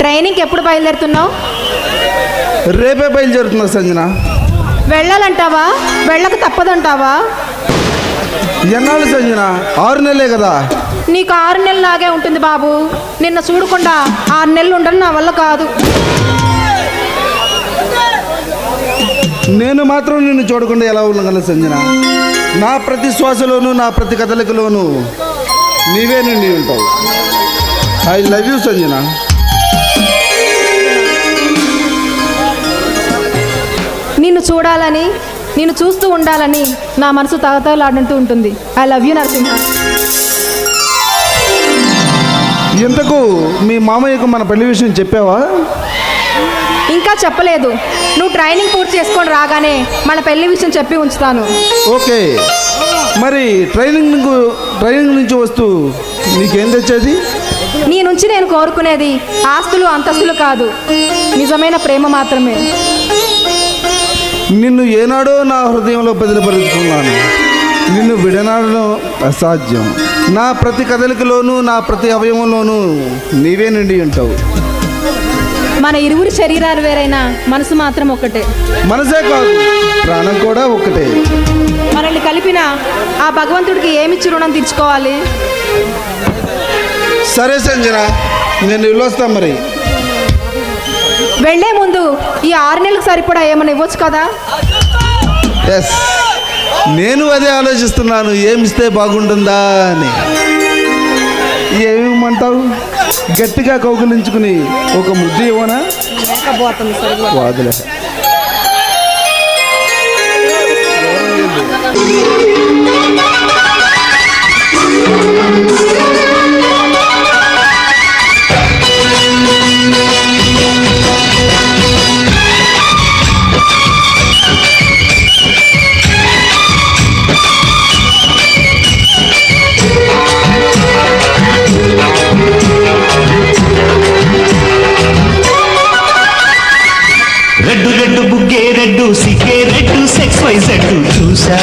ట్రైనింగ్కి ఎప్పుడు బయలుదేరుతున్నావు? రేపే బయలుదేరుతున్నా సంజన. వెళ్ళాలంటావా? వెళ్ళక తప్పదంటావా? ఎన్నాళ్ళు సంజన? 6 నెలలే కదా. నీకు 6 నెలలాగే ఉంటుంది బాబు. నిన్న చూడకుండా 6 నెలలు ఉండడం నా వల్ల కాదు. నేను మాత్రం నిన్ను చూడకుండా ఎలా ఉండగలను సంజన? నా ప్రతి శ్వాసలోనూ నా ప్రతి కదలికలోనూ నీవే నిండి ఉంటావు. I love you Sanjana. నిన్ను చూడాలని, నిన్ను చూస్తూ ఉండాలని నా మనసు తగతగలాడుతూ ఉంటుంది. I love you Narasimha. ఇంతకు మీ మామయ్యకు మన పెళ్లి విషయం చెప్పావా? ఇంకా చెప్పలేదు. నువ్వు ట్రైనింగ్ పూర్తి చేసుకొని రాగానే మన పెళ్లి విషయం చెప్పి ఉంచుతాను. ఓకే. మరి ట్రైనింగ్ నుంచి వస్తూ నీకేం తెచ్చేది? నీ నుంచి నేను కోరుకునేది ఆస్తులు అంతస్తులు కాదు, నిజమైన ప్రేమ మాత్రమే. నిన్ను ఏనాడో నా హృదయంలో బదిలిపరుచుకున్నాను. నిన్ను విడనాడడం అసాధ్యం. నా ప్రతి కదలికలోనూ నా ప్రతి అవయవంలోనూ నీవే నిండి ఉంటావు. మన ఇరువురి శరీరాలు వేరైనా మనసు మాత్రం ఒక్కటే. మనసే కాదు, ప్రాణం కూడా ఒక్కటే. మనల్ని కలిపిన ఆ భగవంతుడికి ఏమిచ్చి రుణం తీర్చుకోవాలి? సరే సంజన, నేను వెళ్ళొస్తాను. మరి వెళ్లే ముందు ఈ 6 నెలలకు సరిపడా ఏమైనా ఇవ్వచ్చు కదా? ఎస్, నేను అదే ఆలోచిస్తున్నాను. ఏమిస్తే బాగుంటుందా అని. ఏమిమంటావు? గట్టిగా కౌగులించుకుని ఒక ముద్దు ఇవ్వనా? వాదులే. రెడ్డు రెడ్డు బుగ్గే రెడ్డు సిగ్గే రెడ్డు సెక్స్ వైజ్ రెడ్డు చూసా.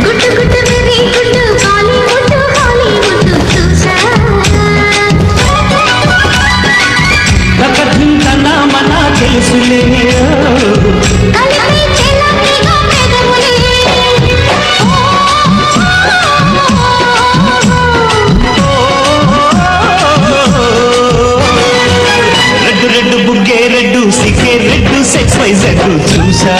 గుట్టు గుట్టు వెరీ గుట్టు హాలీవుడ్ చూసా. కథింతనా మన తెలుసులే. కలిపి చెలమిగా పెదవులే. రెడ్డు రెడ్డు బుగ్గే రెడ్డు సిగ్గే రెడ్డు సెక్స్ వైజ్ రెడ్డు చూసా.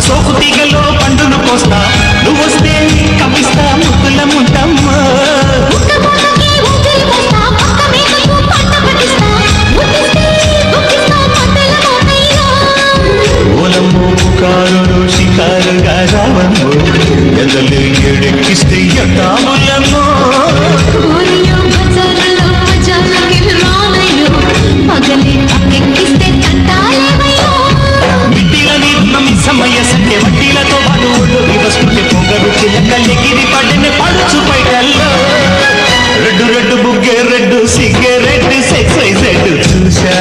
సోకు తీగలో పండును కోస్తా నువ్వొస్తే కప్పిస్తా ముద్దుల ముద్దమ్మ ముక్క ముక్కకి ఊపిరి పోస్తా పక్క మేకకు పంట పట్టిస్తా ముట్టిస్తే గుప్పిస్తా మధ్యల మోతయ్యో ఓలమ్మో పుకారులు షికారుగా రావమ్మో ఎదలు ఎడెక్కిస్తే ఎట్టాములమ్మో ఊరియో బజారులో బజారుకి రాలయ్యో పగలే పక్కెక్కిస్తే తంటాలేవయ్యో మిట్టిలని సమయ సంటే వడ్డీలతో పాటు ఒడ్డుకి వస్తుంటే పొంగరు చిలకల్లెగిరి పడిన పడుచు బయటల్లో రెడ్డు రెడ్డు బుగ్గే రెడ్డు సిగ్గే రెడ్డు సెక్స్ వైజెడ్ చూసా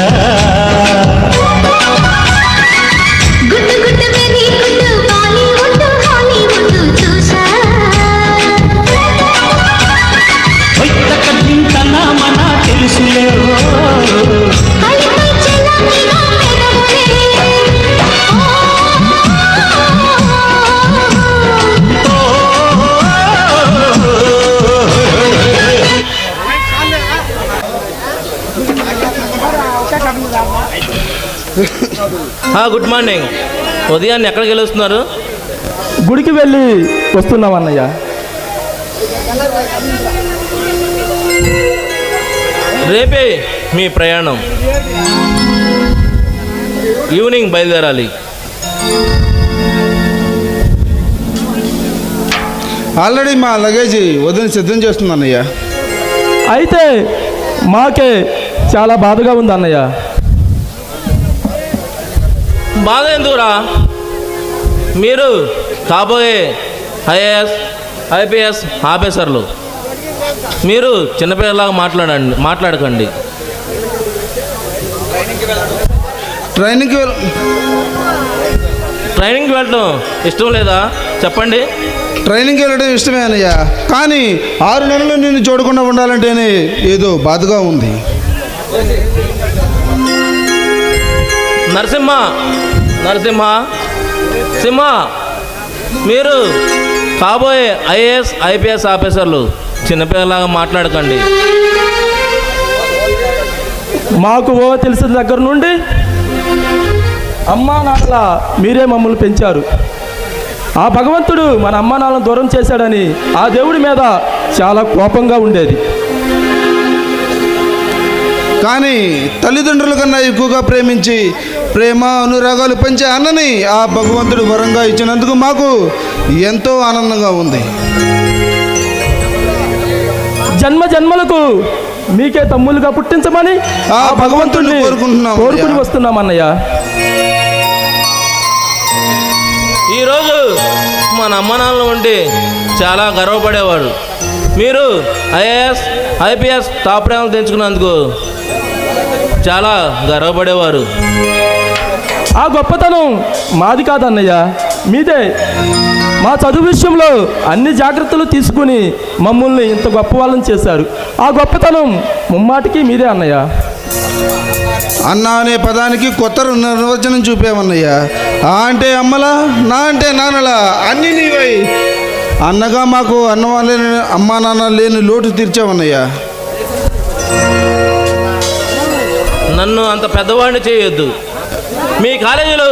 గుడ్డు గుడ్డు వెరీ గుడ్డు బాలీవుడ్ హాలీవుడ్ చూసా వైతక తింటనా మన తెలుసులే కలిపై చెల్లమిగా పెదవులే గుడ్ మార్నింగ్. ఉదయాన్నే ఎక్కడికి వెళ్ళొస్తున్నారు? గుడికి వెళ్ళి వస్తున్నాం అన్నయ్య. రేపే మీ ప్రయాణం, ఈవినింగ్ బయలుదేరాలి. ఆల్రెడీ మా లగేజ్ వదిన సిద్ధం చేస్తుంది అన్నయ్య. అయితే మాకే చాలా బాధగా ఉంది అన్నయ్య. బాధ ఎందుకురా? మీరు కాబోయే ఐఏఎస్ ఐపీఎస్ ఆఫీసర్లు. మీరు చిన్నపిల్లలాగా మాట్లాడకండి. ట్రైనింగ్కి వెళ్ళడం ఇష్టం లేదా చెప్పండి. ట్రైనింగ్కి వెళ్ళడం ఇష్టమే అన్నయ్య, కానీ 6 నెలలు నిన్ను చూడకుండా ఉండాలంటేనే ఏదో బాధగా ఉంది. సింహ, మీరు కాబోయే ఐఏఎస్ ఐపీఎస్ ఆఫీసర్లు చిన్నపిల్లలాగా మాట్లాడకండి. మాకు తెలిసిన దగ్గర నుండి అమ్మా నాన్నల మీరే మమ్మల్ని పెంచారు. ఆ భగవంతుడు మన అమ్మా నాన్నలను దూరం చేశాడని ఆ దేవుడి మీద చాలా కోపంగా ఉండేది. కానీ తల్లిదండ్రుల కన్నా ఎక్కువగా ప్రేమించి ప్రేమ అనురాగాలు పెంచే అన్నని ఆ భగవంతుడు వరంగా ఇచ్చినందుకు మాకు ఎంతో ఆనందంగా ఉంది. జన్మ జన్మలకు మీకే తమ్ములుగా పుట్టించమని ఆ భగవంతుడిని కోరుకుని వస్తున్నాం అన్నయ్య. ఈరోజు మన అమ్మ నాన్నలు ఉంటే చాలా గర్వపడేవాడు. మీరు ఐఏఎస్ ఐపీఎస్ టాప్ ర్యాంకులు తెచ్చుకున్నందుకు చాలా గర్వపడేవారు. ఆ గొప్పతనం మాది కాదన్నయ్య, మీదే. మా చదువు విషయంలో అన్ని జాగ్రత్తలు తీసుకుని మమ్మల్ని ఇంత గొప్ప వాళ్ళని చేశారు. ఆ గొప్పతనం ముమ్మాటికి మీదే అన్నయ్య. అన్న అనే పదానికి కొత్త నిర్వచనం చూపేవన్నయ్య. ఆ అంటే అమ్మలా, నా అంటే నాన్నలా, అన్నీ నీవై అన్నగా మాకు అమ్మా నాన్న లేని లోటు తీర్చావన్నయ్య. నన్ను అంత పెద్దవాడిని చేయొద్దు. మీ కాలేజీలో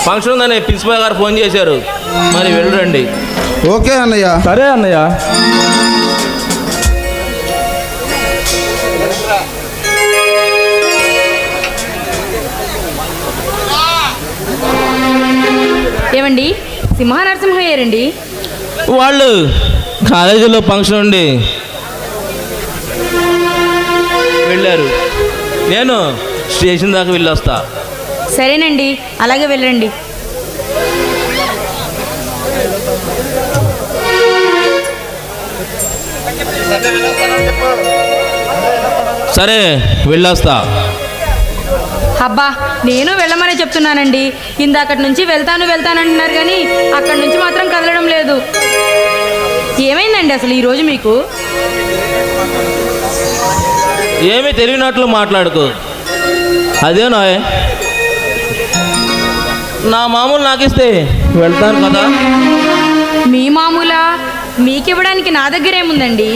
ఫంక్షన్ ఉందని ప్రిన్సిపాల్ గారు ఫోన్ చేశారు, మరి వెళ్ళండి. ఓకే అన్నయ్య. సరే అన్నయ్య. ఏమండి, సింహ నరసింహయ్యారండి? వాళ్ళు కాలేజీలో ఫంక్షన్ ఉండి వెళ్ళారు. నేను స్టేషన్ దాకా వెళ్ళొస్తా. సరేనండి, అలాగే వెళ్ళండి. సరే వెళ్ళొస్తా. అబ్బా, నేను వెళ్ళమనే చెప్తున్నానండి. ఇందాకటి నుంచి వెళ్తానంటున్నారు కానీ అక్కడి నుంచి మాత్రం కదలడం లేదు. ఏమైందండి అసలు ఈరోజు మీకు? ఏమీ తెలియనట్లు మాట్లాడుకో. అదేనా నా మామూలు నాకిస్తే వెళ్తాను కదా. మీ మామూలా? మీకివ్వడానికి నా దగ్గర ఏముందండి?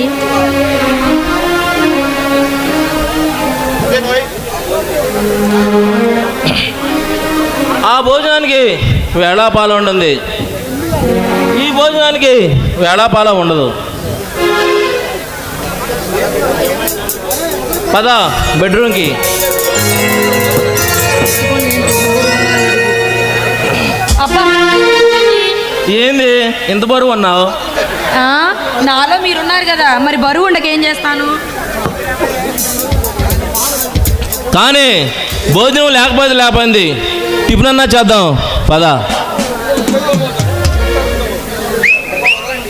ఆ భోజనానికి వేళాపాలం ఉంటుంది. ఈ భోజనానికి వేళాపాలం ఉండదు. పద బెడ్రూమ్కి. అబ్బా ఏంది ఇంత బరువు అన్నావు? నాలో మీరున్నారు కదా, మరి బరువు ఉండకేం చేస్తాను? కానీ భోజనం లేకపోయింది, టిఫిన్ అన్నా చేద్దాం. పద.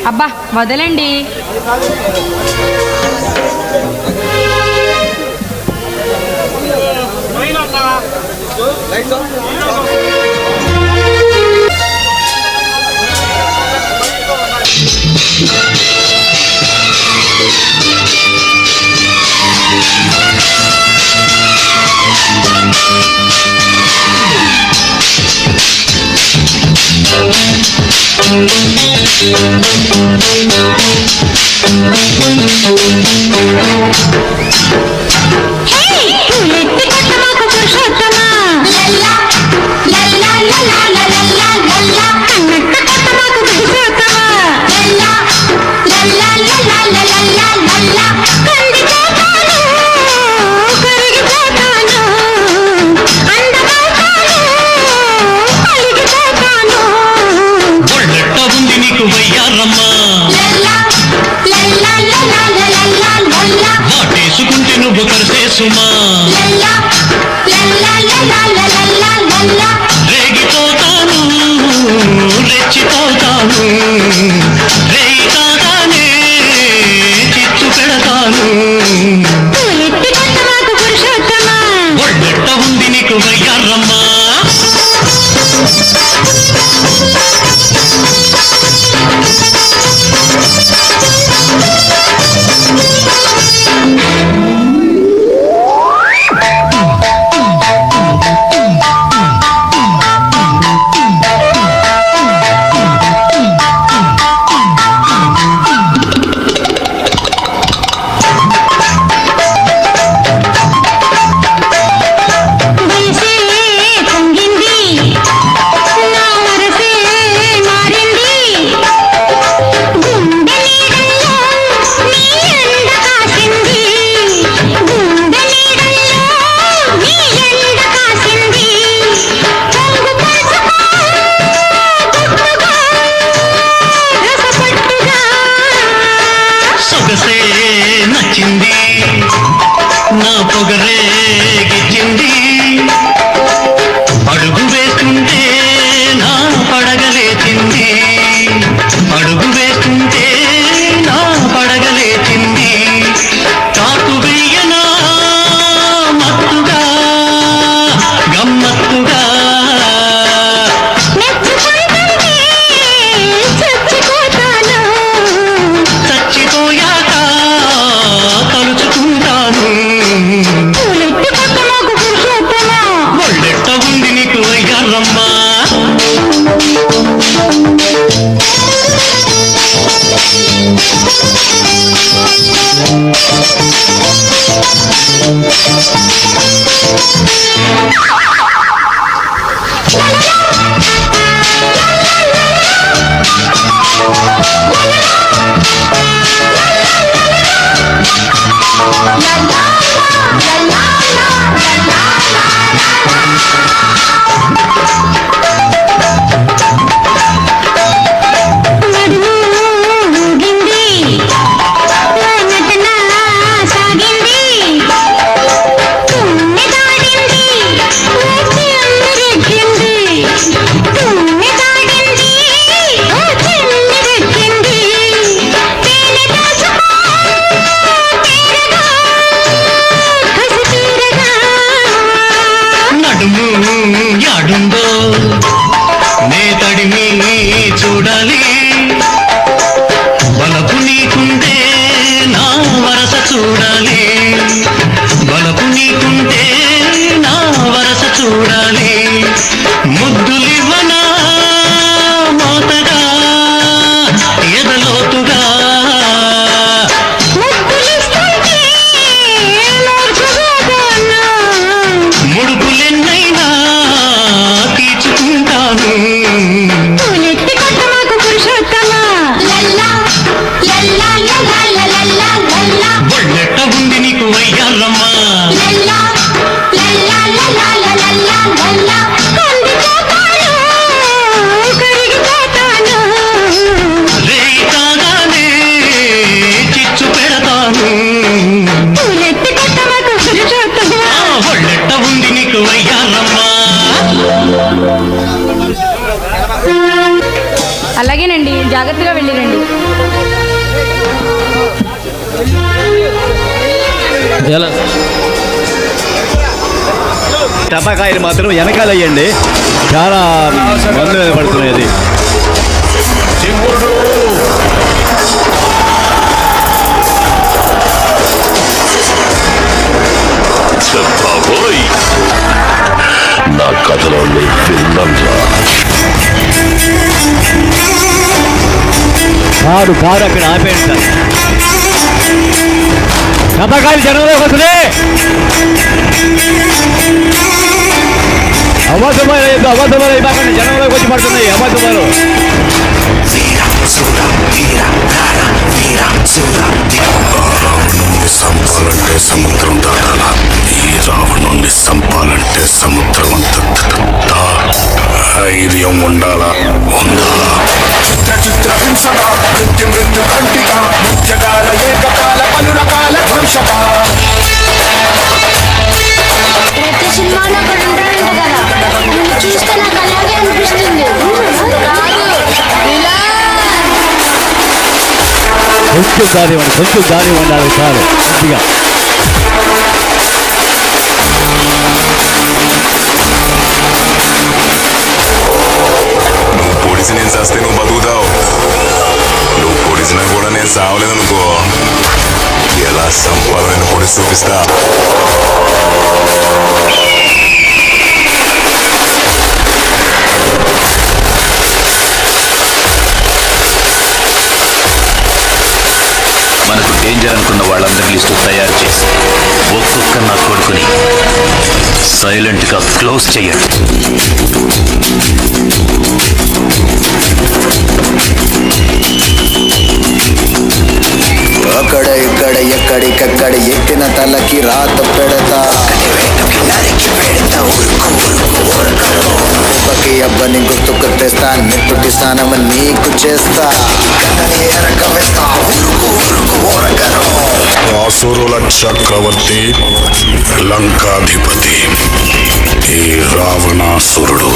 అబ్బా వదలండి. వాటేసుకుంటే నువ్వు కరిసేసుమా, రేగిపోతాను రెచ్చిపోతాను, రేయి కాగానే చిచ్చు పెడతాను. ఒళ్ళెట్ట ఉంది నీకు వయ్యారమ్మా. నచ్చింది నా పొగరే గిచ్చింది, అడుగు వేస్తుంటే నా పడగలేచింది, అడుగు వేస్తుంటే నా పడగలేచింది. కాకు వెయ్యనా మత్తుగా గమ్మత్తుగా, చచ్చిపోయాక తలుచుకుంటాను. ఒళ్ళెట్ట ఉంది నీకు వయ్యారమ్మా. యాడుందో నే తడిమి చూడాలి, బలపు నీకుంటే నా వరస చూడాలి, బలపు నీకుంటే నా వరస చూడాలి. ముద్దులివ్వనా మోతగా ఎదలోతుగా, ముడుపులెన్నైనా తీర్చుకుంటాను. అలాగేనండి, జాగ్రత్తగా వెళ్ళిరండి. ఎలా టపాకాయలు మాత్రం వెనకాలయ్యండి, చాలా మందు పడుతున్నది. నా కథలో కారు అక్కడ ఆపేయండి సార్. టపాకాయలు జనంలోకి వస్తున్నాయి. అబద్ధమాలు ఇవ్వకండి, జనంలోకి వచ్చి పడుతున్నాయి అబద్ధమాలు. సంపాలంటే సముద్రం దాటాల, ఈ రావణుణ్ణి సంపాలంటే సముద్రం అంత ధైర్యం ఉండాలా. ప్రతి సినిమాలో అక్కడ ఉంటాడంట కదా, నిన్ను చూస్తే నాకు అలాగే అనిపిస్తుంది. కొంచెం దారి ఉండాలి చాలు కొద్దిగా. నువ్వు పొడిసి నేను చస్తే నువ్వు బతుకుతావు, నువ్వు పొడిసినా కూడా నేను సావలేదనుకో, ఎలా సంపాలని పొడిసి చూపిస్తా. మనకు డేంజర్ అనుకున్న వాళ్ళందరి లిస్టు తయారు చేసి ఒక్కొక్క నా కొడుకుని సైలెంట్గా క్లోజ్ చేయండి. అక్కడ ఇక్కడ ఎక్కడికక్కడ ఎత్తిన తలకి రాత పెడతా, అబ్బని గుర్తుకు తెస్తా, నెత్తుటి స్నానం నీకు చేస్తా, అసురుల చక్రవర్తి లంకాధిపతి ఈ రావణాసురుడు.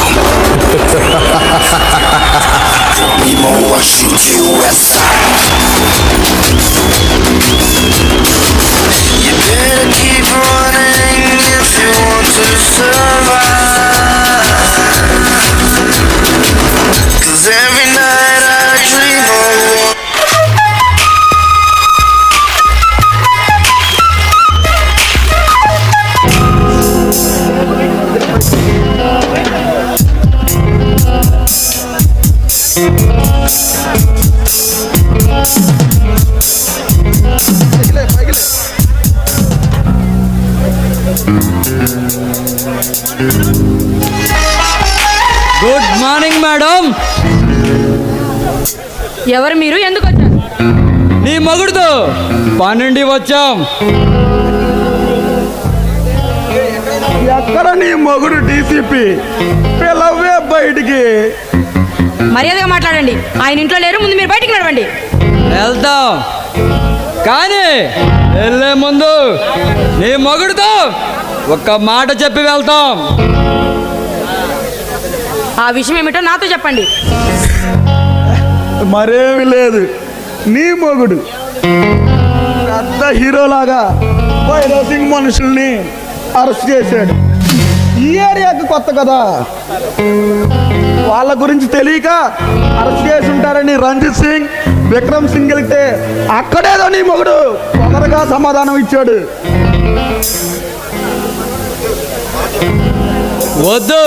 Good morning madam. ఎవరు మీరు, ఎందుకు వచ్చారు? నీ మగుడుతో పన్నెండు వచ్చాం. ఎక్కడ నీ మొగుడు డీసీపీ? పిలవే బయటికి. మర్యాదగా మాట్లాడండి, ఆయన ఇంట్లో లేరు, ముందు మీరు బయటికి నడవండి. వెళ్తాం, కానీ వెళ్ళే ముందు నీ మగుడుతో ఒక్క మాట చెప్పి వెళ్తాం. ఆ విషయం ఏమిటో నాతో చెప్పండి. మరేమి లేదు, నీ మొగుడు పెద్ద హీరోలాగా వైరసింగ్ మనుషుల్ని అరెస్ట్ చేశాడు. ఈ ఏరియాకి కొత్త కదా, వాళ్ళ గురించి తెలియక అరెస్ట్ చేసి ఉంటారని రంజిత్ సింగ్, విక్రమ్ సింగ్ వెళ్తే అక్కడేదో నీ మొగుడు తొందరగా సమాధానం ఇచ్చాడు. వద్దు,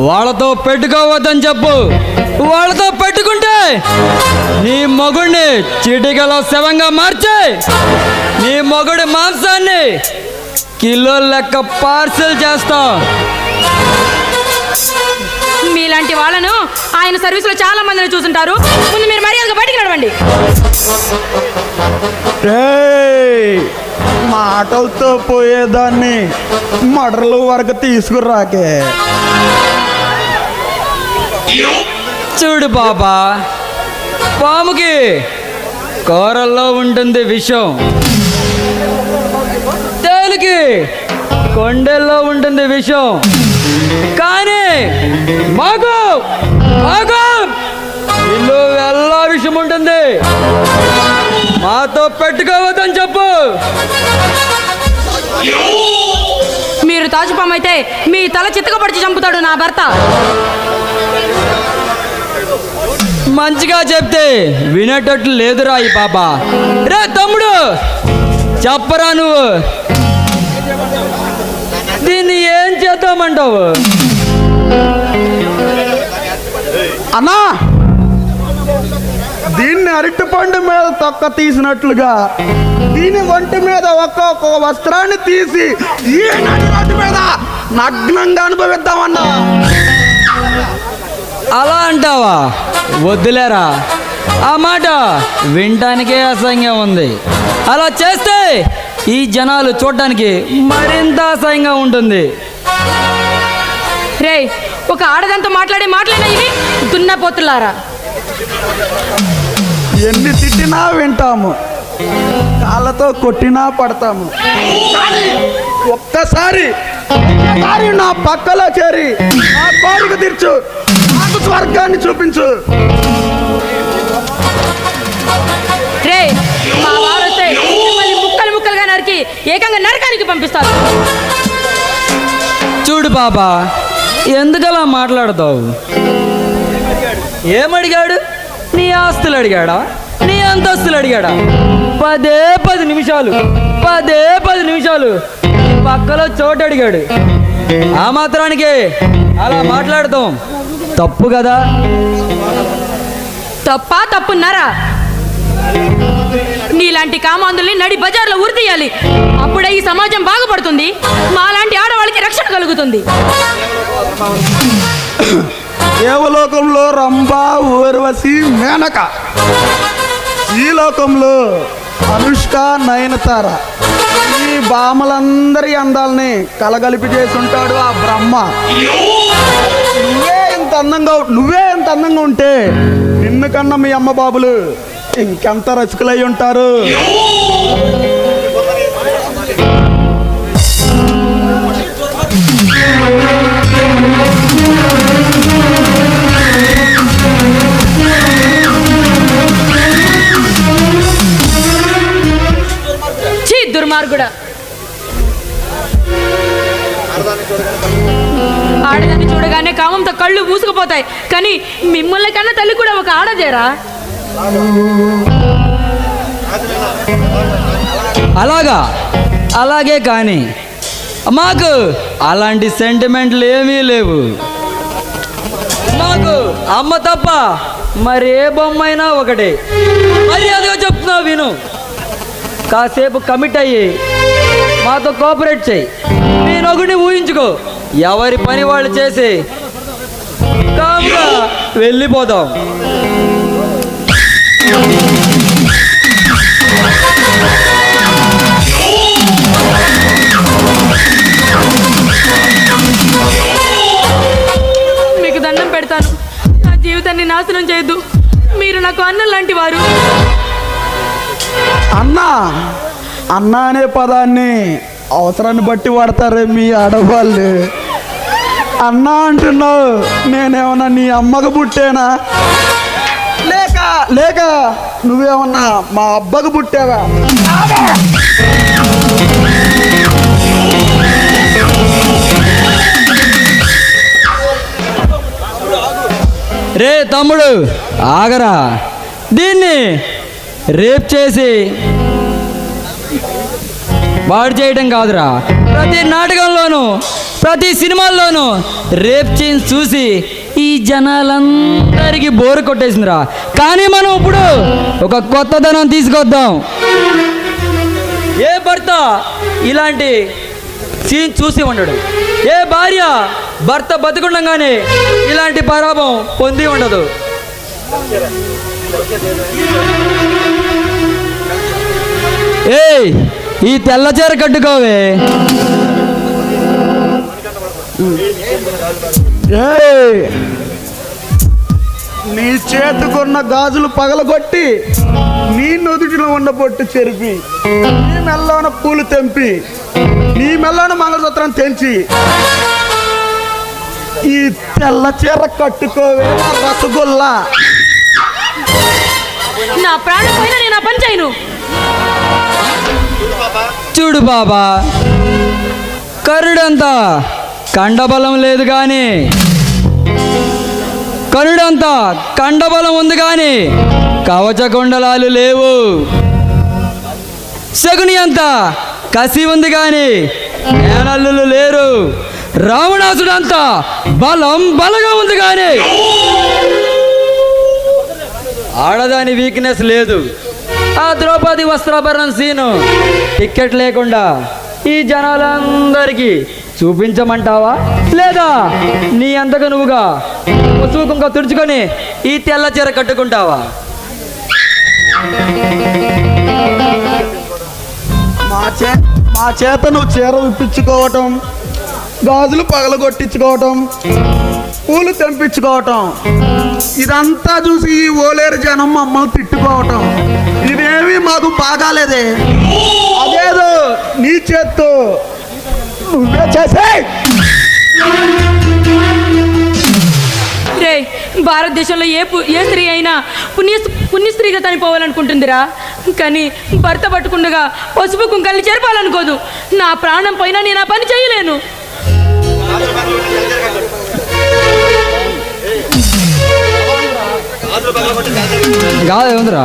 వాళ్ళతో పెట్టుకోవద్దని చెప్పు. వాళ్ళతో పెట్టుకుంటే నీ మొగుడిని చీటికలో శవంగా మార్చి నీ మొగుడి మాంసాన్ని కిలో లెక్క పార్సిల్ చేస్తాం. మీలాంటి వాళ్ళను ఆయన సర్వీస్లో చాలా మందిని చూసుంటారు. ముందు మీరు మర్యాదగా బయటికి నడవండి. మాటలతో పోయేదాన్ని మడర్ల వరకు తీసుకురాకే. చూడు బాబా, పాముకి కూరల్లో ఉంటుంది విషం, తేలికి కొండల్లో ఉంటుంది విషం, కానీ మాకు మాకు ఇల్లు వెళ్ళ విషయం ఉంటుంది, మాతో పెట్టుకోవద్దని చెప్పు. మీరు తాచుపామైతే మీ తల చిత్తకపడిచి చంపుతాడు నా భర్త. మంచిగా చెప్తే వినేటట్లు లేదురా ఈ పాప. రే తమ్ముడు, చెప్పరా నువ్వు, దీన్ని ఏం చేద్దామంటావు? అన్నా, దీన్ని అరటిపండు మీద తొక్క తీసినట్లుగా దీని ఒంటి మీద ఒక్కొక్క వస్త్రాన్ని తీసి ఈ నడి మీద నగ్నంగా అనుభవిద్దామన్నా. అలా అంటావా? వద్దులేరా, ఆ మాట వినటానికే అసహ్యంగా ఉంది. అలా చేస్తే ఈ జనాలు చూడటానికి మరింత అసహ్యంగా ఉంటుంది. రే, ఒక ఆడదంతో మాట్లాడే మాటలేనా ఇవి? దున్నపోతులారా, ఎన్ని తిట్టినా వింటాము, కాళ్ళతో కొట్టినా పడతాము. ఒక్కసారి నా పక్కలో చేరి నా కోరిక తీర్చు, నాకు స్వర్గాన్ని చూపించు. రే, మా వారు వస్తే మిమ్మల్ని ముక్కలు ముక్కలుగా నరికి ఏకంగా నరకానికి పంపిస్తారు. చూడు బాబా, ఎందుకలా మాట్లాడతావు? ఏమడిగాడు? నీ ఆస్తులు అడిగాడా? నీ అంతస్తులు అడిగాడా? 10 నిమిషాలు పక్కలో చోటు అడిగాడు. ఆ మాత్రానికి అలా మాట్లాడతాం తప్పు కదా? తప్పున్నారా? నీలాంటి కామాంధుల్ని నడి బజార్లో ఉరితీయాలి. అప్పుడే ఈ సమాజం బాగుపడుతుంది, మాలాంటి ఆడవాళ్ళకి రక్షణ కలుగుతుంది. దేవలోకంలో రంభ, ఊర్వశి, మేనక, ఈ లోకంలో అనుష్క, నయనతార, ఈ భామలందరి అందాలని కలగలిపి చేసి ఉంటాడు ఆ బ్రహ్మ. నువ్వే ఇంత అందంగా ఉంటే నిన్ను కన్నా మీ అమ్మ బాబులు ఇంకెంత రసికులై ఉంటారు. దుర్మార్గుడా, ఆడదాన్ని చూడగానే కామంతో కళ్ళు మూసుకుపోతాయి, కానీ మిమ్మల్ని కన్నా తల్లి కూడా ఒక ఆడదేరా? అలాగే కానీ మాకు అలాంటి సెంటిమెంట్లు ఏమీ లేవు. మాకు అమ్మ తప్ప మరే బొమ్మైనా ఒకటే. మర్యాదగా చెప్తున్నా విను. కాసేపు కమిట్ అయ్యి మాతో కోఆపరేట్ చేయి. నేను ఒకటి ఊహించుకో, ఎవరి పని వాళ్ళు చేసి కామ్గా వెళ్ళిపోదాం. మీకు దండం పెడతాను, నా జీవితాన్ని నాశనం చేయొద్దు. మీరు నాకు అన్నం లాంటి వారు. అన్నా అనే పదాన్ని అవసరాన్ని బట్టి వాడతారే మీ ఆడవాళ్ళు. అన్నా అంటున్నావు, నేనేమన్నా నీ అమ్మకు పుట్టేనా? లేక నువ్వేమన్నా మా అబ్బకు పుట్టావా? రే తమ్ముడు, ఆగరా. దీన్ని రేప్ చేసి వాడు చేయడం కాదురా. ప్రతి నాటకంలోనూ ప్రతి సినిమాల్లోనూ రేప్ సీన్స్ చూసి ఈ జనాలందరికీ బోరు కొట్టేసిందిరా. కానీ మనం ఇప్పుడు ఒక కొత్తదనం తీసుకొద్దాం. ఏ భర్త ఇలాంటి సీన్ చూసి ఉండడు, ఏ భార్య భర్త బతికుండగానే ఇలాంటి పరాభం పొంది ఉండదు. ఏయ్, ఈ తెల్ల చీర కట్టుకోవే. నీ చేతుకున్న గాజులు పగలగొట్టి, నీ నుదుటిలో ఉన్న బొట్టు చెరిపి, నీ మెల్లోన పూలు తెంపి, నీ మెల్లోన మంగళసూత్రం తెంచి ఈ తెల్ల చీర కట్టుకోవే రసగుల్లా. నా ప్రాణం పోయినా నేను ఆ పని చేయను. చూడు బాబా, కరుడంతా కండబలం లేదు కానీ కండబలం ఉంది కానీ కవచకుండలాలు లేవు. శకుని అంతా కసి ఉంది కానీ నేనల్లులు లేరు. రావణాసుడంతా బలంగా ఉంది కానీ ఆడదాని వీక్నెస్ లేదు. ఆ ద్రౌపది వస్త్రాభరణం సీను టికెట్ లేకుండా ఈ జనాలందరికీ చూపించమంటావా, లేదా నీ అంతకు నువ్వుగా ముసుగుంక తుడుచుకొని ఈ తెల్ల చీర కట్టుకుంటావా? మా చేత నువ్వు చీర విప్పించుకోవటం, గాజులు పగలగొట్టించుకోవటం, పూలు తెంపించుకోవటం, ఇదంతా చూసి ఈ ఓలేరు జనం మమ్మల్ని తిట్టుకోవటం, ఇవేమీ మాకు బాగాలేదే. అదేదో నీ చేత్తో నువ్వే చేసే. రే, భారతదేశంలో ఏ స్త్రీ అయినా పుణ్యస్త్రీగా చనిపోవాలనుకుంటుందిరా. కానీ భర్త పట్టుకుండగా పసుపు కుంకల్ని చేర్పాలనుకోదు. నా ప్రాణం పోయినా నేను ఆ పని చేయలేను. కాదేముందిరా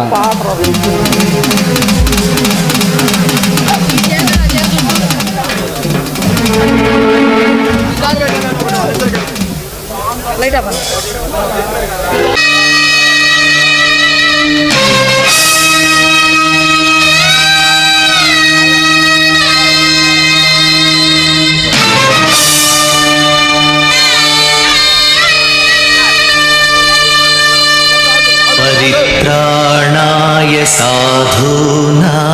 परित्राणाय साधूनां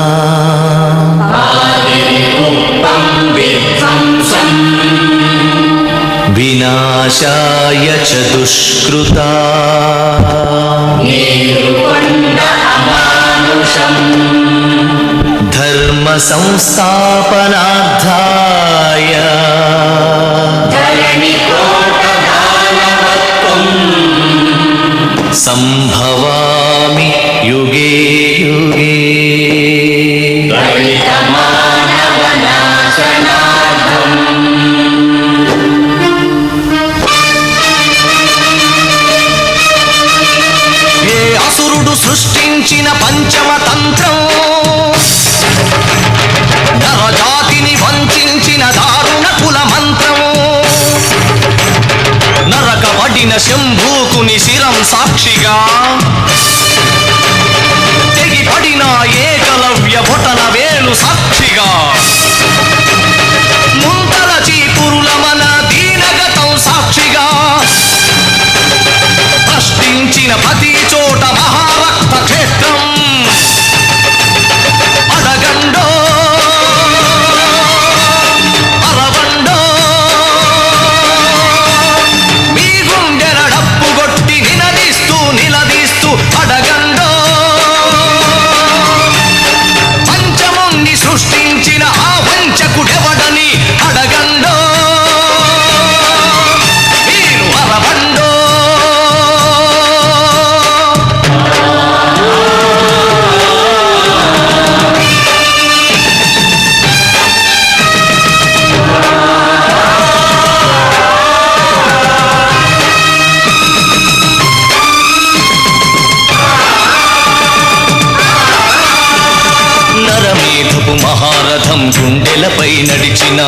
विनाशाय च दुष्कृता धर्म संस्थापनार्थाय संभवामि युगे युगे। ఏ అసురుడు సృష్టించిన పంచమ తంత్రం, నరజాతిని వంచిన దారుణ కుల మంత్రం, నరకబడిన శంభూకుని శిరం సాక్షిగా, తెగిపడిన ఏకలవ్య బొటన వేలు సాక్షిగా, ముంతల చీపురుల మన దీనగతం సాక్షిగా, ప్రశ్నించిన ప్రతి చోట మహారక్త క్షేత్రం అడగండో అరవండో, మీ గుండెల డప్పు కొట్టి నిలదీస్తూ అడగండో, పంచముని సృష్టించిన ఆ వంచకుడెవడని అడగండో, మీరు అరవండో. నరమేధపు మహారథం గుండెలపై నడిచిన,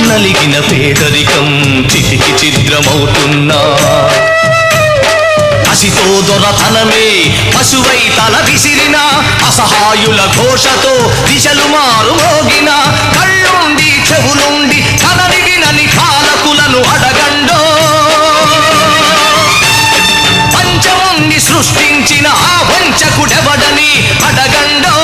నలిగిన పేదరికం చితికి ఛిద్రమవుతున్నా, కసితో దొరతనమే పశువై తల విసిరిన, అసహాయుల ఘోషతో దిశలు మారు మోగిన, కళ్ళుండి చెవులుండి కనని వినని పాలకులను అడగండో, పంచముని సృష్టించిన ఆ వంచకుడెవడని అడగండో.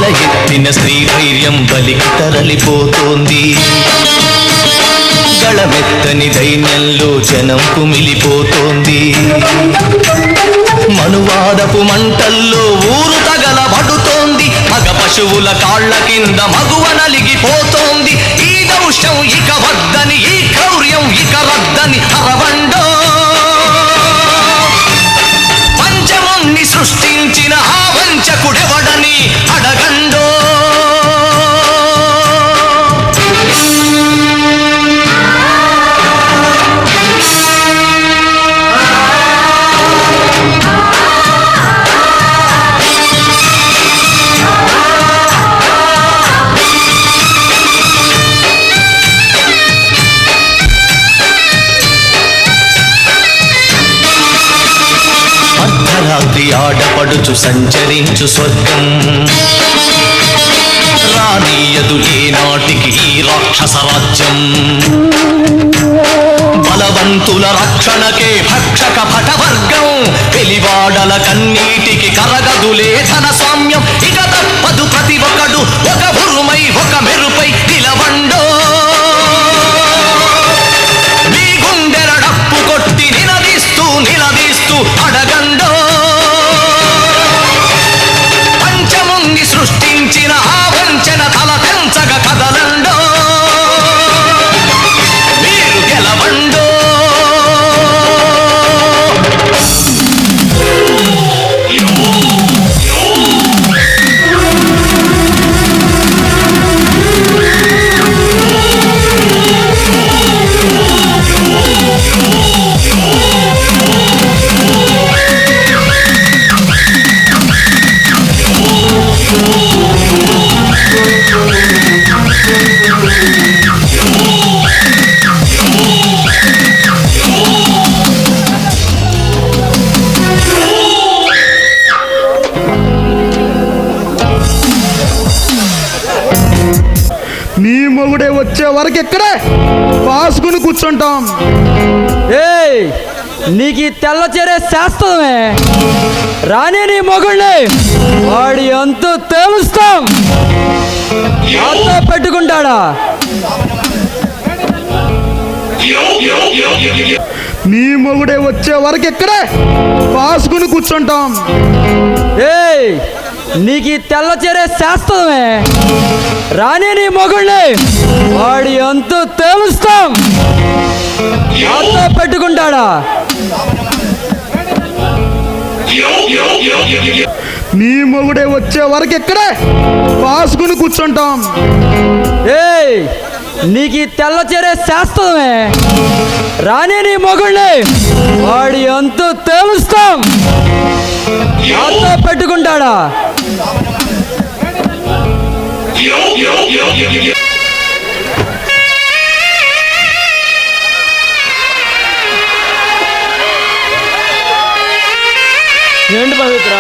తల ఎత్తిన స్త్రీ ధైర్యం బలికి తరలిపోతోంది. గళమెత్తని దైన్యంలో జనం కుమిలిపోతోంది. మనువాదపు మంటల్లో ఊరు తగలబడుతోంది. మగ పశువుల కాళ్ల కింద మగువ నలిగిపోతోంది. ఈ దౌష్యం ఇక వద్దని, ఈ క్రౌర్యం ఇక రద్దని అరవండో. పంచముని సృష్టించిన ఆ వంచకుడెవడని అడగండో. అర్ధరాత్రి ఆడపడుచు సంచరించు స్వర్గం రానీయదు ఏనాటికి ఈ రాక్షస రాజ్యం. బలవంతుల రక్షణకే భక్షక భటవర్గం. వెలివాడల కన్నీటికి కరగదులే ధన స్వామ్యం. ఇక తప్పదు ప్రతి ఒక్కడు ఒక ఉరుమై ఒక మెరుపై నిలవండో. మీ గుండెల డప్పు కొట్టి నిలదీస్తూ నిలదీస్తూ అడగండో. పంచముని సృష్టించిన ఆ వంచన తల తెంచగ కదలండో. మీరు గెలవండో. నీ మొగుడే వచ్చే వరకు ఎక్కడే పాసుకుని కూర్చుంటాం. ఏయ్, నీకు ఈ తెల్ల చీరే శాస్త్రమే. రాని నీ మొగుడిని వాడి అంతు తేలుస్తాం. నాతో పెట్టుకుంటాడా? నీ మొగుడే వచ్చే వరకు ఎక్కడే పాసుకుని కూర్చుంటాం. ఏయ్, నీకు ఈ తెల్ల చీరే శాస్త్రమే. రాని నీ మొగుడిని వాడి అంతు తేలుస్తాం. నాతో పెట్టుకుంటాడా? నీ మొగుడే వచ్చే వరకు ఎక్కడే పాసుకుని కూర్చుంటాం. ఏయ్, నీకు ఈ తెల్ల చీరే శాస్త్రమే. రాని నీ మొగుడిని వాడి అంతు తేలుస్తాం. నాతో పెట్టుకుంటాడా? ఏంటి పవిత్ర?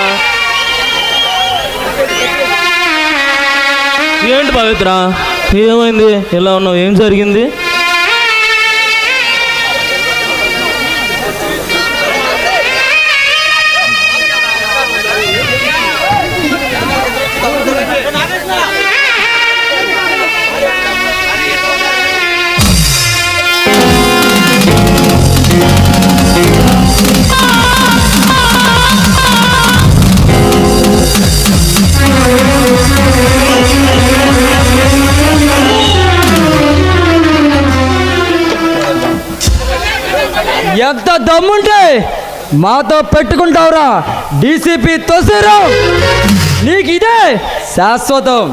ఏంటి పవిత్ర, ఏమైంది? ఎలా ఉన్నావు? ఏం జరిగింది? ఎంత దమ్ముంటే మాతో పెట్టుకుంటావురా డీసీపీ తోసిరావు. నీకు ఇదే శాశ్వతం.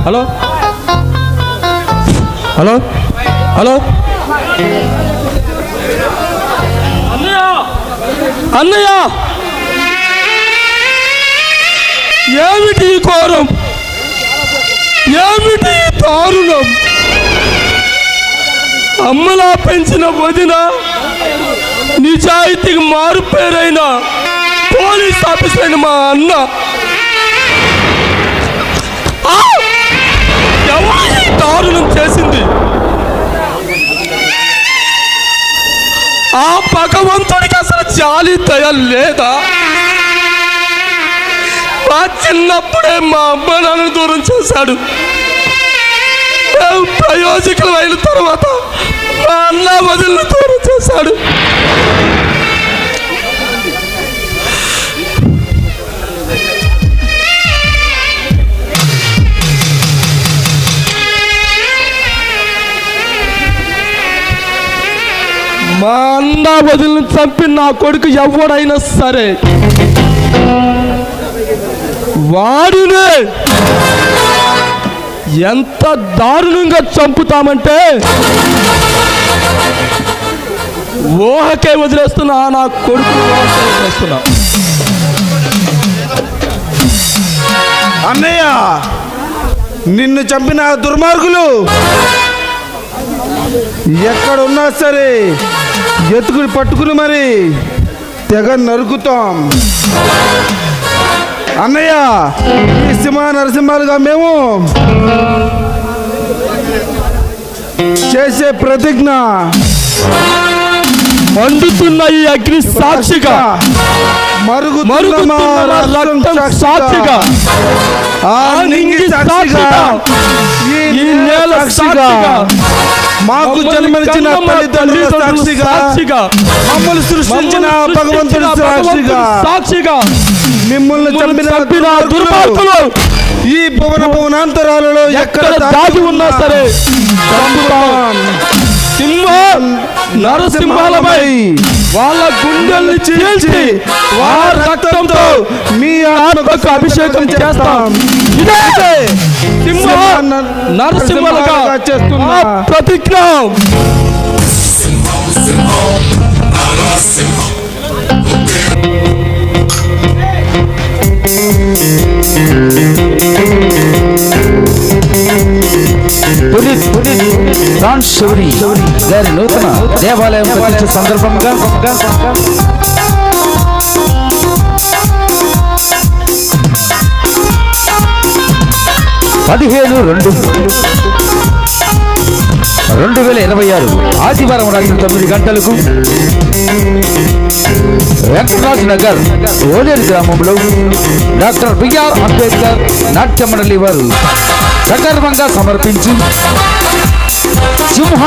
హలో హలో హలో అన్నయ్య, ఏమిటి ఘోరం? ఏమిటి దారుణం? అమ్మలా పెంచిన వదిన నిజాయితీకి మారుపేరైన పోలీస్ ఆఫీసర్ అయిన మా అన్న వాలి దయ లేదా? మా చిన్నప్పుడే మా అమ్మ నాన్నను దూరం చేశాడు. మేము ప్రయోజకులు అయిన తర్వాత మా అన్న వదిలిని దూరం చేశాడు. మా అన్న వదిలిని చంపి నా కొడుకు ఎవడైనా సరే వాడినే ఎంత దారుణంగా చంపుతామంటే ఊహకే వదిలేస్తున్నా. నా కొడుకు ఊహకే వదిలేస్తున్నా. అన్నయ్య, నిన్ను చంపిన ఆ దుర్మార్గులు ఎక్కడున్నా సరే ఎత్తుకుని పట్టుకుని మరి తెగ నరుకుతాం. అన్నయ్య, ఈ సింహ నరసింహాలుగా మేము చేసే ప్రతిజ్ఞ మండుతున్న ఈ అగ్ని సాక్షిగా, మరుగుతున్న రక్తం సాక్షిగా, ఆ నింగి సాక్షిగా, ఈ నేల సాక్షిగా, మాకు జన్మనిచ్చిన తల్లిదండ్రుల సాక్షిగా, మమ్మల్ని సృష్టించిన భగవంతుడి సాక్షిగా, మిమ్మల్ని చంపిన దుర్మార్గులు ఈ భువనాంతరాలలో ఎక్కడ దాగి ఉన్నా సరే నరసింహాలపై వాళ్ళ గుండెల్ని చీల్చి వారి రక్తంతో మీ ఆత్మకు అభిషేకం చేస్తాం. ఇదే నరసింహాలుగా చేస్తున్న ప్రతిజ్ఞ. శౌరి గారి నూతన దేవాలయం ప్రతిష్ఠ సందర్భంగా 15/2/2026 ఆదివారం రాత్రి 9 గంటలకు వెంకటరాజ్ నగర్ ఓలేరు గ్రామంలో డాక్టర్ బిఆర్ అంబేద్కర్ నాట్య మండలి వారు సగర్వంగా సమర్పించి సింహ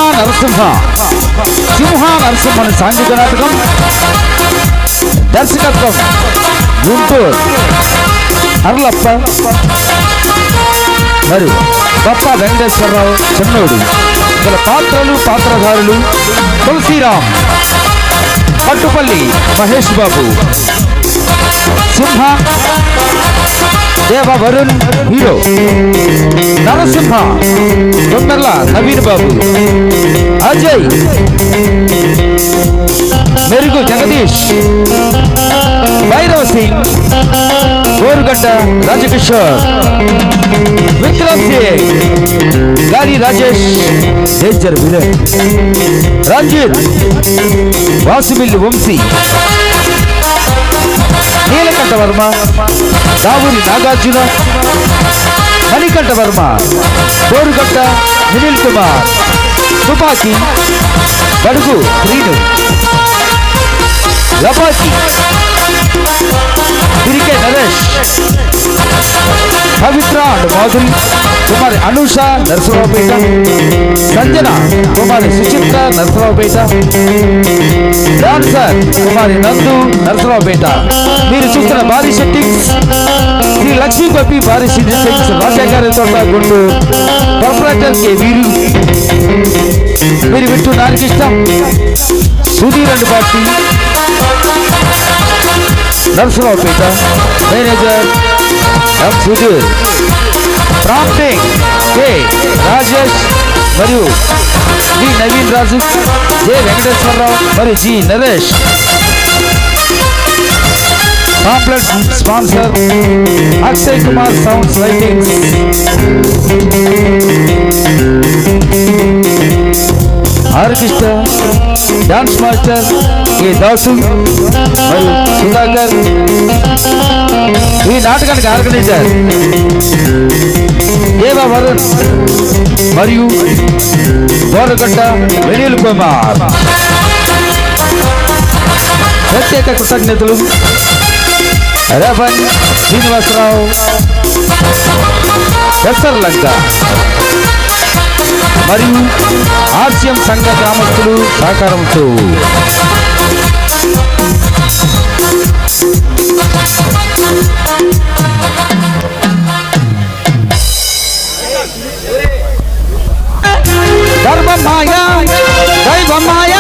నరసింహని సాంఘిక నాటకం దర్శకత్వం గుంటూరు అర్లప్ప మరియు గొప్ప వెంకటేశ్వరరావు చెన్నోడు. గల పాత్రధారులు తులసిరామ్, పట్టుపల్లి మహేష్ బాబు, సింహ దేవ వరుణ్ హీరో, నరసింహ దొంగర్ల నవీన్ బాబు, అజయ్ మెరుగు జగదీష్, భైరవ్ సింగ్, గోరుగడ్డ రాజకిషోర్, విక్రమ్ సింగ్, గారి రాజేష్, డేంజర్ విలన్ రంజిత్, వాసుమిల్లి వంశీ, నీలకంఠ వర్మ, దావురి నాగార్జున, మణికంఠ వర్మ, గోరుగడ్డ సునీల్ కుమార్, తుపాకి బడుగు శ్రీను, లపాకి తిరిగే నరేష్, పవిత్ర అండ్ మాధురి, కుమారి అనూష నరసరావుపేట, సంజన కుమారి సుచిత్ర నరసరావుపేట, డాన్సర్ కుమారి నందు నరసరావుపేట. మీరు చూస్తున్న భారీ సెట్టింగ్స్ శ్రీ లక్ష్మీ గోపి భారీ సెట్టింగ్స్ రాజాగారి తోట గుంటూరు ప్రొపరేటర్ కే వీరు. మీరు వింటూ నాకు ఇష్టం Sudheer and party Narasaraopet, manager M Sudheer, prompting K Rajesh మరియు వి నవీన్ రాజు, జె వెంకటేశ్వరరావు మరియు G Naresh. Pamphlet sponsor Akshay Kumar sounds lighting. Orchestra dance master K Dasu మరియు సుధాకర్. ఈ నాటకానికి ఆర్గనైజర్ దేవ వరుణ్ మరియు గోరగడ్డ వెనీల్ కుమార్. ప్రత్యేక కృతజ్ఞతలు రేవన్ శ్రీనివాసరావు పెసర్లంక మరియు ఆర్సిఎం సంఘ గ్రామస్తులు సహకారంతో ధర్మమాయ దైవమాయ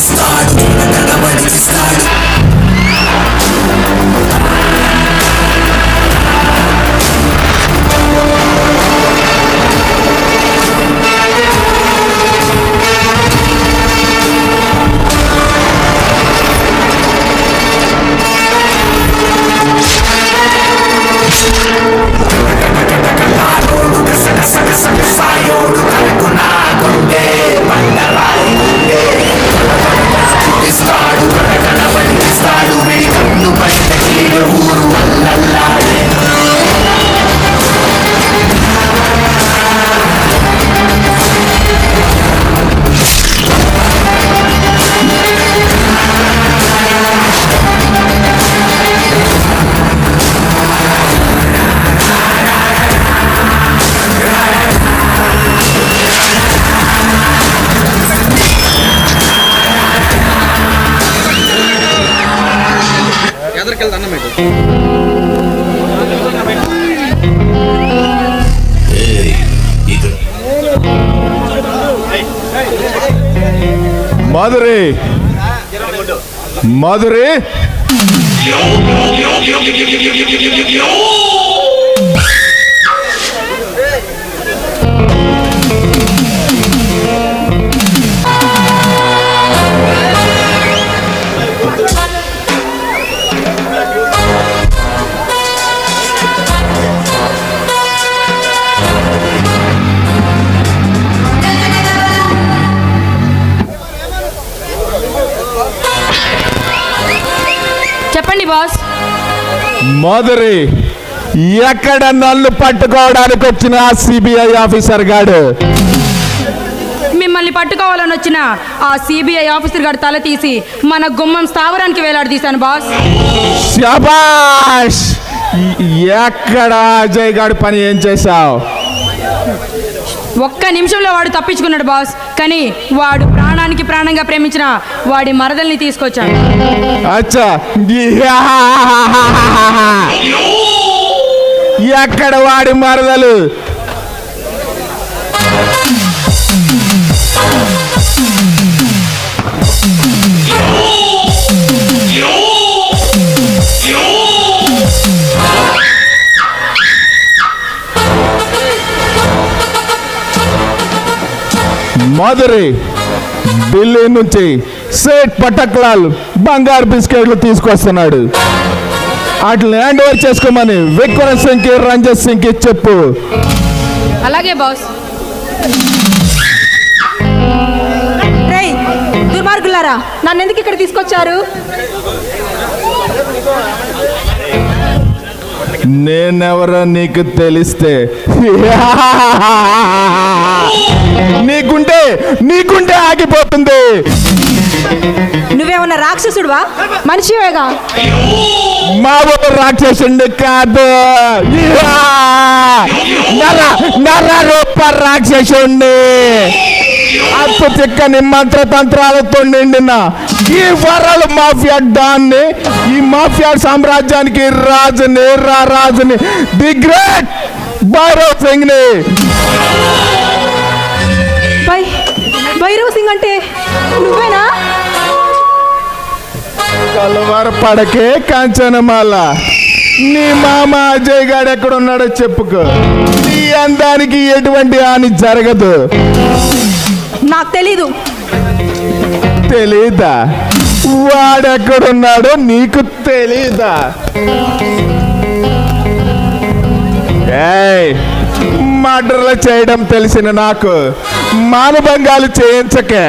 Start మాధురి మాధురి చెప్పండి బాస్. మాధురి, ఎక్కడ నన్ను పట్టుకోవడానికి వచ్చిన సిబిఐ ఆఫీసర్ గాడు? మిమ్మల్ని పట్టుకోవాలని వచ్చిన ఆ సిబిఐ ఆఫీసర్ గారు తల తీసి మన గుమ్మం స్థావరానికి వేలాడదీశాను బాస్. శభాష్! ఎక్కడ అజయ్ గాడి పని ఏం చేశావు? ఒక్క నిమిషంలో వాడు తప్పించుకున్నాడు బాస్. కానీ వాడు ప్రాణానికి ప్రాణంగా ప్రేమించిన వాడి మరదల్ని తీసుకొచ్చాడు. అచ్చా, ఎక్కడ వాడి మరదలు? మాధురి, ఢిల్లీ నుంచి సేట్ పటక్లాల్ బంగారు బిస్కెట్లు తీసుకొస్తున్నాడు. వాటిని హ్యాండ్ ఓవర్ చేసుకోమని విక్రమ్ సింగ్కి రంజిత్ సింగ్కి చెప్పు. అలాగే బాస్. రేయ్ దుర్మార్గులారా, నన్ను ఎందుకు ఇక్కడ తీసుకొచ్చారు? నేనెవరో నీకు తెలిస్తే నీకుంటే ఆగిపోతుంది. నువ్వేమన్నా రాక్షసుడువా? మనిషివేగా. మా ఊరు రాక్షసుండి కాదు, నర రూప రాక్షసుండి. అప్పు చిక్కని మంత్రతంత్రాలతో నిండిన ఈ వరలు మాఫియా డాన్ని, ఈ మాఫియా సామ్రాజ్యానికి రాజుని ది గ్రేట్ భైరవ్ సింగ్ ని. భైరవ్ సింగ్ అంటే నువ్వేనా? కలవరపడకే కాంచనమాల. నీ మామ అజయ్ గారు ఎక్కడున్నాడో చెప్పుకో. నీ అందానికి ఎటువంటి హాని జరగదు. నాకు తెలీదు. తెలీదా? వాడెక్కడున్నాడో నీకు తెలీదా? మర్డర్లు చేయడం తెలిసిన నాకు మానభంగాలు చేయించకే.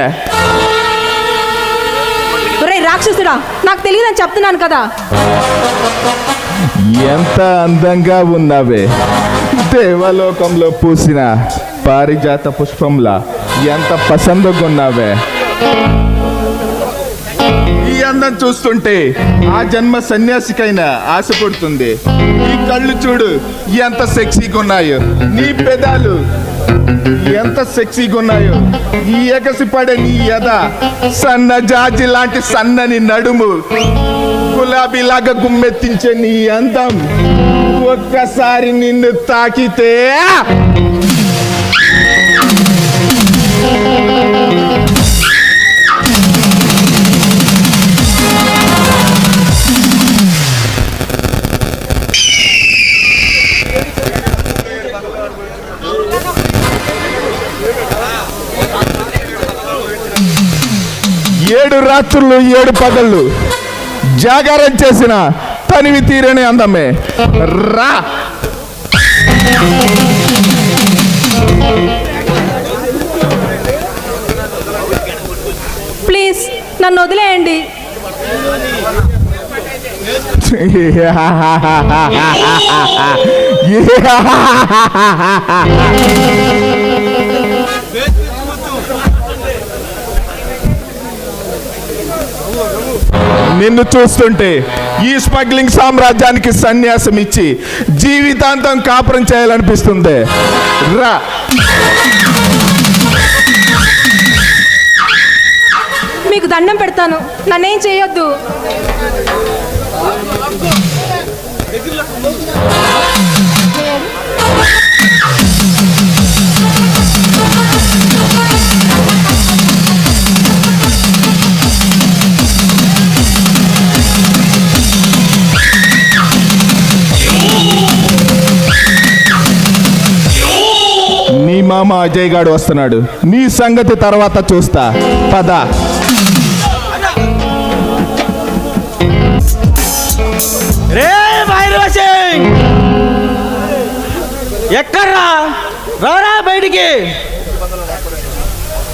రాక్షసుడా, నాకు తెలియదని చెప్తున్నాను కదా. ఎంత అందంగా ఉన్నావే, దేవలోకంలో పూసిన పారిజాత పుష్పంలా ఎంత పసందుగా ఉన్నావే. ఈ అందం చూస్తుంటే ఆ జన్మ సన్యాసికైనా ఆశ పుడుతుంది. ఈ కళ్ళు చూడు ఎంత సెక్సీగా ఉన్నాయో, నీ పెదాలు ఎంత సెక్సీగా ఉన్నాయో, ఈ ఎగసి పడే నీ ఎద, సన్న జాజి లాంటి సన్నని నడుము, గులాబీలాగా గుమ్మెత్తించే నీ అందం ఒక్కసారి నిన్ను తాకితే ఏడు రాత్రులు 7 పగళ్ళు జాగారం చేసిన తనివి తీరని అందమే. రా ప్లీజ్ నన్ను వదిలేయండి. నిన్ను చూస్తుంటే ఈ స్మగ్లింగ్ సామ్రాజ్యానికి సన్యాసం ఇచ్చి జీవితాంతం కాపురం చేయాలనిపిస్తుంది. రా మీకు దండం పెడతాను, నన్నేం చేయొద్దు. మామ అజయ్ గాడు వస్తున్నాడు. నీ సంగతి తర్వాత చూస్తా. పద. రే భైరవ సింగ్, ఎక్కడ్రా? రారా బయటికి.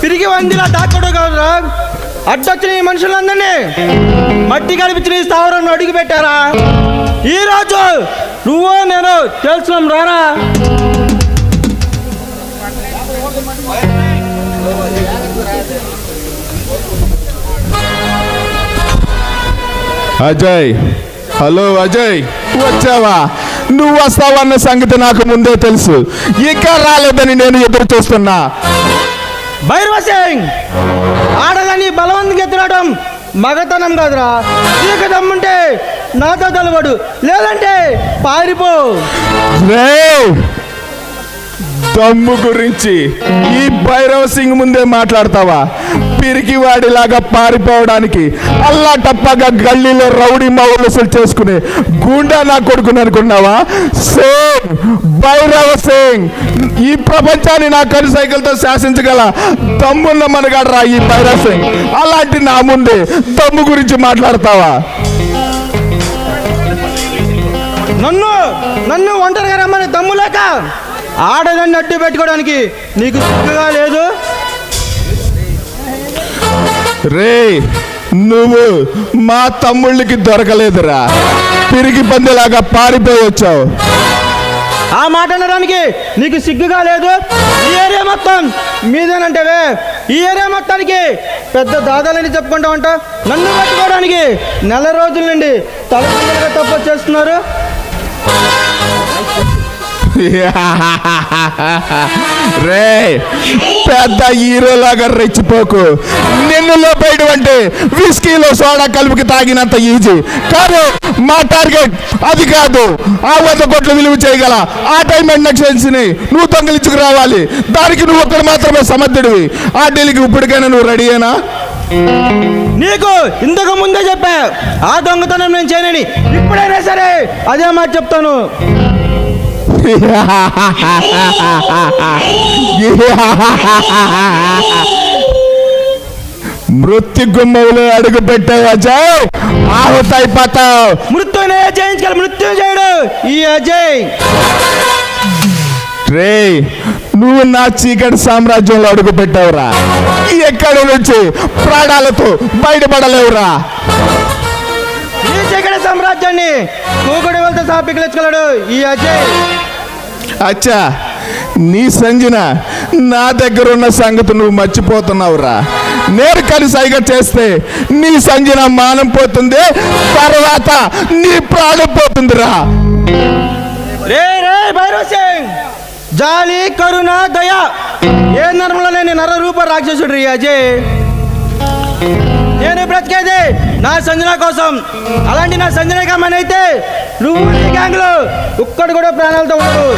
తిరిగి వందిలా దాక్కడు కదరా. అడ్డొచ్చిన ఈ మనుషులందరినీ మట్టి కనిపించిన ఈ స్థావరంలో అడుగు పెట్టారా? ఈరోజు నువ్వు నేను తెలుసుకున్నాం. రారా. అజయ్, హలో అజయ్, వచ్చావా? నువ్వు వస్తావన్న సంగతి నాకు ముందే తెలుసు. ఇంకా రాలేదని నేను ఎదురు చూస్తున్నా. భైరవ సింగ్, ఆడదని బలవంతంగా ఎత్తునడం మగతనం కాదురా. నీకు దమ్ముంటే నాతో తలబడు, లేదంటే పారిపో. దమ్ము గురించి ఈ భైరవ్ సింగ్ ముందే మాట్లాడతావా? పిరికి వాడిలాగా పారిపోవడానికి అల్లా టప్పగా గల్లీలో రౌడీ మౌలసులు చేసుకునే గుండా నా కొడుకుని అనుకున్నావా? సేమ్ భైరవ్ సింగ్, ఈ ప్రపంచాన్ని నా కను సైకిల్తో శాసించగల దమ్మున్న మనగాడరా ఈ భైరవ్ సింగ్. అలాంటి నా ముందే దమ్ము గురించి మాట్లాడతావా? నన్ను ఒంటరిగా రమ్మని దమ్ము లేక ఆడదాన్ని అడ్డు పెట్టుకోవడానికి నీకు సిగ్గుగా లేదు? రే, నువ్వు మా తమ్ముళ్ళకి దొరకలేదురా. పిరికి పందిలాగా పారిపోయి వచ్చావు. ఆ మాట అనడానికి నీకు సిగ్గుగా లేదు? ఈ ఏరియా మొత్తం మీదేనంటవే. ఈ ఏరియా మొత్తానికి పెద్ద దాదాలని చెప్పుకుంటా ఉంటా. నన్ను పెట్టుకోవడానికి నెల రోజుల నుండి తలపిందలుగా తప్పు చేస్తున్నారు. రే, పెద్ద హీరోలాగా రెచ్చిపోకు. నిన్నులో బయటంటే విస్కీలో సోడా కలుపుకి తాగినంత ఈజీ కాదు. మా టార్గెట్ అది కాదు. ఆ 100 కోట్లు విలువ చేయగల ఆ డైమండ్ నెక్లెస్ ని నువ్వు దొంగిలించుకు రావాలి. దానికి నువ్వు ఒక్కడు మాత్రమే సమర్థుడివి. ఆ డీల్కి ఇప్పటికైనా నువ్వు రెడీయేనా? నీకు ఇంతకు ముందే చెప్పా ఆ దొంగతనం నేను చేయనని. ఇప్పుడైనా సరే అదే మాట చెప్తాను. మృత్యు గుమ్మవులు అడుగు పెట్టావు అజయ్, ఆహుతైపోతావు. మృత్యునే జయించగల మృత్యు చేయడు ఈ అజయ్. రే, నువ్వు నా చీకటి సామ్రాజ్యంలో అడుగు పెట్టావురా. ఎక్కడి నుంచి ప్రాణాలతో బయటపడలేవురా. ఈ చీకటి సామ్రాజ్యాన్ని కూకుడి వెళ్తే సాపికలించగలడు ఈ అజయ్. అచ్చా, నీ సంజన నా దగ్గర ఉన్న సంగతి నువ్వు మర్చిపోతున్నావురా. నేను కలిసైగా చేస్తే నీ సంజన మానం పోతుంది, తర్వాత నీ ప్రాణం పోతుందిరా. రే భైరవ్ సింగ్, జాలి కరుణ దయ ఏ నరంలో లేని నర రూప రాక్షసుడు ఈ అజయ్. నేను బ్రతికేది నా సంజన కోసం. అలాంటి నా సంజన కామనైతే నువ్వు నీ గ్యాంగ్లో ఒక్కడు కూడా ప్రాణాలతో ఉండవు.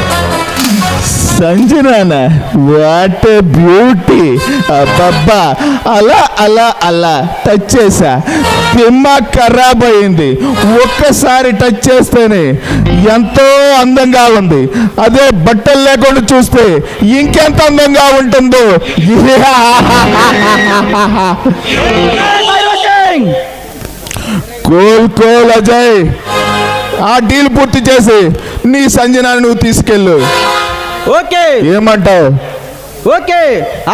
Sanjana, what beauty. అబ్బబ్బా, అలా అలా అలా టచ్ చేసా, దిమాగ్ ఖరాబ్ అయింది. ఒక్కసారి టచ్ చేస్తేనే ఎంతో అందంగా ఉంది. అదే బట్టలు లేకుండా చూస్తే ఇంకెంత అందంగా ఉంటుందో. కోల్ అజయ్, ఆ డీల్ పూర్తి చేసి నీ సంజనాన్ని నువ్వు తీసుకెళ్ళు. ఓకే, ఏమంటావు? ఓకే,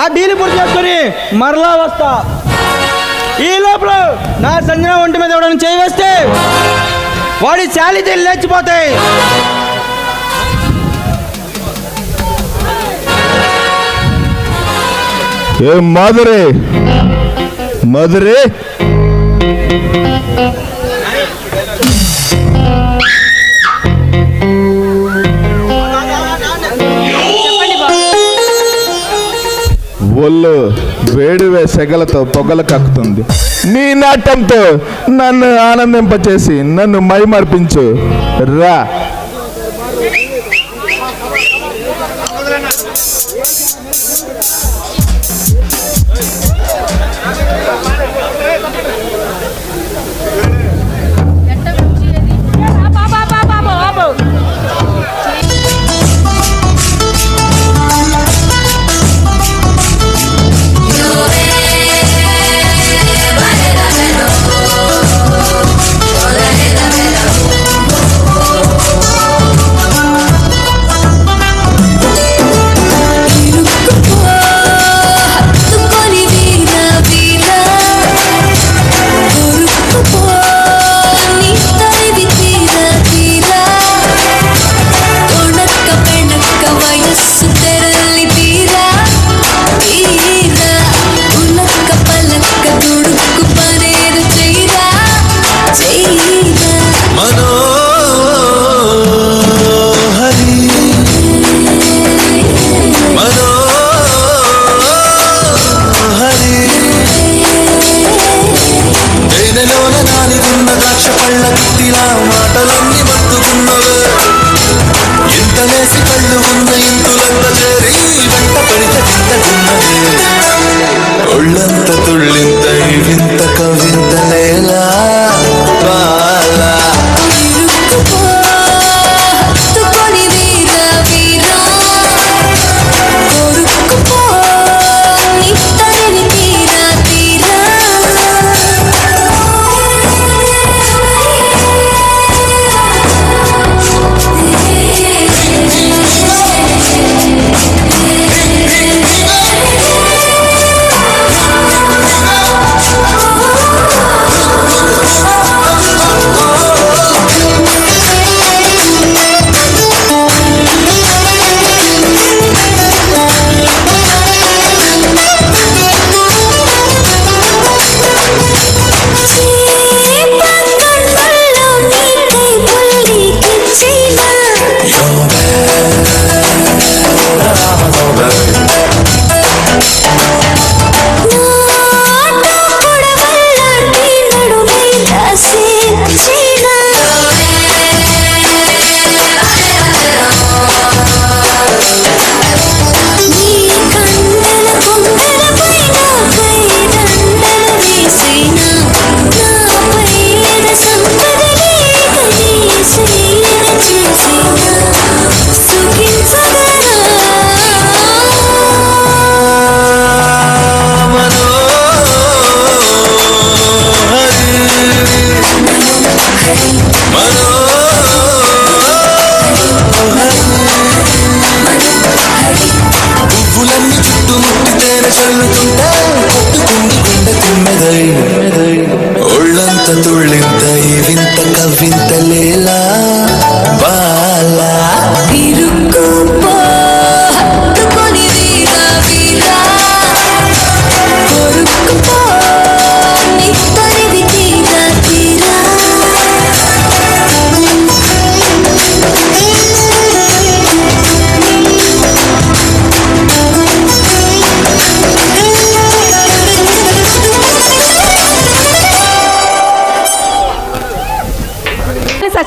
ఆ డీల్ పూర్తి చేసుకుని మరలా వస్తా. ఈ లోపల నా సంజన ఒంటి మీద ఎవడని చేయి వేస్తే వాడి శాలితీలు లేచిపోతాయి. ఏ మధురే, మధురే, ఒళ్ళు వేడివే సెగలతో పొగలు కక్కుతుంది. నీ నాట్యంతో నన్ను ఆనందింపచేసి నన్ను మైమర్పించు రా.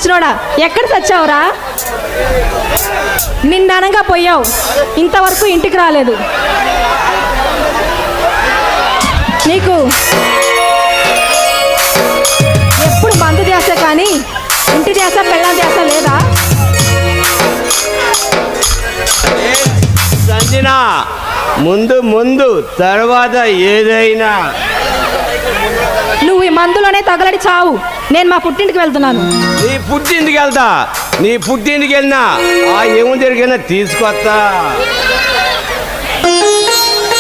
సచ్చినోడా ఎక్కడ సచ్చావురా? నిన్ననగా పోయావు, ఇంతవరకు ఇంటికి రాలేదు. నీకు ఎప్పుడు మందు చేస్తే కానీ ఇంటి చేస్తా పెళ్ళం చేస్తా లేదా? సంజన, ముందు ముందు తర్వాత ఏదైనా. నువ్వు ఈ మందులోనే తగలడి చావు. నేను మా పుట్టింటికి వెళ్తున్నాను. నీ పుట్టింటికి వెళ్తా. నీ పుట్టింటికి వెళ్ళినా ఆ ఏముంది జరిగినా తీసుకొస్తా.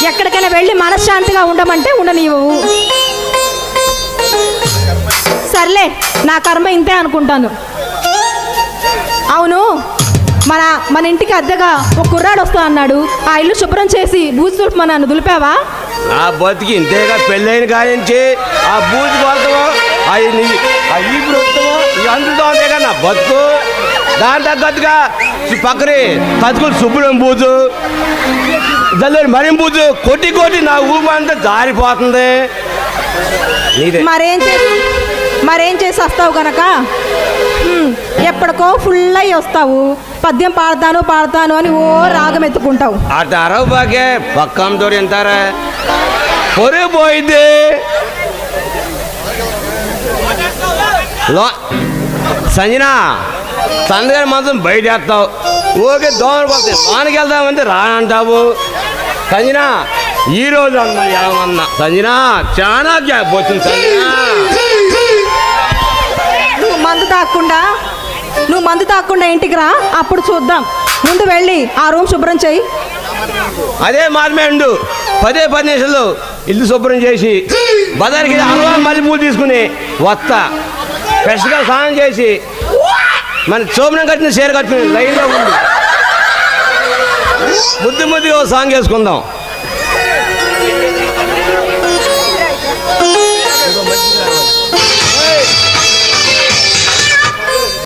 ఎక్కడికైనా వెళ్ళి మనశ్శాంతిగా ఉండమంటే ఉండనీవు. సర్లే, నా కర్మ ఇంతే అనుకుంటాను. అవును, మన ఇంటికి అద్దెగా ఒక కుర్రాడు వస్తా అన్నాడు. ఆ ఇల్లు శుభ్రం చేసి బూజు దులుపమన్నాను. దులిపావా? నా బతికి ఇంతేగా, పెళ్ళైన కానించి ఆ బూజు కొడతామో ఇప్పుడు వస్తామో అందుతో అంతేగా నా బతుకు. దాని తగ్గట్టుగా పక్కనే కతుకులు శుభ్రం బూజు, జల్లు మరీ బూజు కొట్టి కొట్టి నా ఊపు అంతా జారిపోతుంది. మరేం చేసి వస్తావు కనుక ఎప్పటికో ఫుల్ అయ్యి వస్తావు. పద్యం పాడతాను అని ఓ రాగం ఎత్తుకుంటావు. అటు అరవు బాగే పక్కంతో ఎంతారా పొరుగు పోయింది. సంజన, సందగారి మాత్రం బయట వేస్తావు. ఓకే, దోమలు పోతాయి. వానికి వెళ్దామంటే రానంటావు. సంజన, ఈ రోజు అన్నా ఏమన్నా సంజన చాలా గ్యాప్ వచ్చింది. సంజన, నువ్వు మందు తాకుండా ఇంటికి రా, అప్పుడు చూద్దాం. ముందు వెళ్ళి ఆ రూమ్ శుభ్రం చేయి. అదే మాత్రమే ఉండు. 10 నిమిషాలు ఇల్లు శుభ్రం చేసి బజార్కి 60 మల్లెపూలు తీసుకుని వస్తా. ఫ్రెష్గా స్నానం చేసి మన శోభనం కట్టిన చీర కట్టుకుని లైన్లో ఉంది ముద్దు ఓ సాంగ్ వేసుకుందాం.